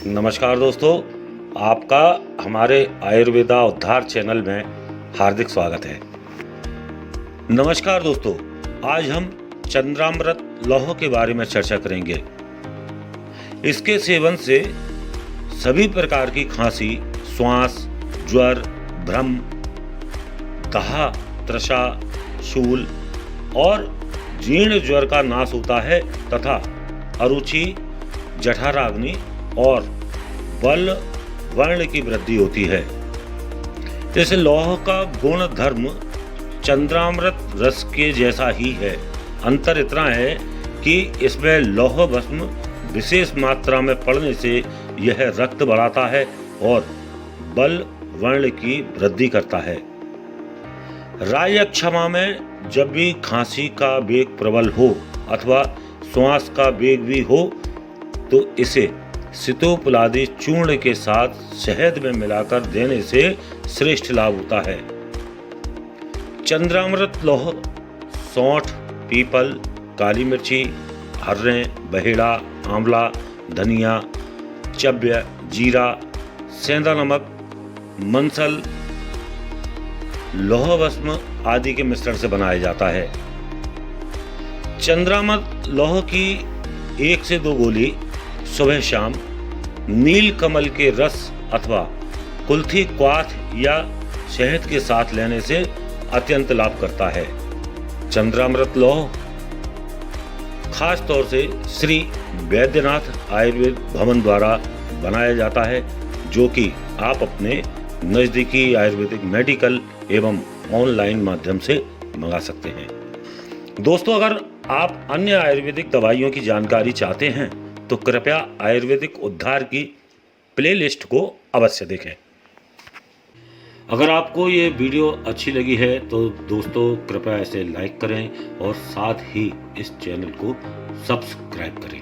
नमस्कार दोस्तों, आपका हमारे आयुर्वेदा उद्धार चैनल में हार्दिक स्वागत है। नमस्कार दोस्तों, आज हम चंद्रामृत लौह के बारे में चर्चा करेंगे। इसके सेवन से सभी प्रकार की खांसी, श्वास, ज्वर, भ्रम, दहा, तृषा, शूल और जीर्ण ज्वर का नाश होता है तथा अरुचि, जठराग्नि और बल वर्ण की वृद्धि होती है। इस लौह का गुण धर्म चंद्रामृत रस के जैसा ही है। अंतर इतना है कि इसमें लौह भस्म विशेष मात्रा में पड़ने से यह रक्त बढ़ाता है और बल वर्ण की वृद्धि करता है। रायक्षमा में जब भी खांसी का वेग प्रबल हो अथवा श्वास का वेग भी हो तो इसे सितोपलादी चूर्ण के साथ शहद में मिलाकर देने से श्रेष्ठ लाभ होता है। चंद्रामृत लौह सौंठ, पीपल, काली मिर्ची, हर्रें, बहेड़ा, आंवला, धनिया, चब्य, जीरा, सेंधा नमक, मनसल, लौह भस्म आदि के मिश्रण से बनाया जाता है। चंद्रामृत लौह की 1 से 2 गोली सुबह शाम नील कमल के रस अथवा कुल्थी क्वाथ या शहद के साथ लेने से अत्यंत लाभ करता है। चंद्रामृत लौह खास तौर से श्री वैद्यनाथ आयुर्वेद भवन द्वारा बनाया जाता है, जो कि आप अपने नज़दीकी आयुर्वेदिक मेडिकल एवं ऑनलाइन माध्यम से मंगा सकते हैं। दोस्तों, अगर आप अन्य आयुर्वेदिक दवाइयों की जानकारी चाहते हैं तो कृपया आयुर्वेदिक उद्धार की प्लेलिस्ट को अवश्य देखें। अगर आपको ये वीडियो अच्छी लगी है तो दोस्तों कृपया इसे लाइक करें और साथ ही इस चैनल को सब्सक्राइब करें।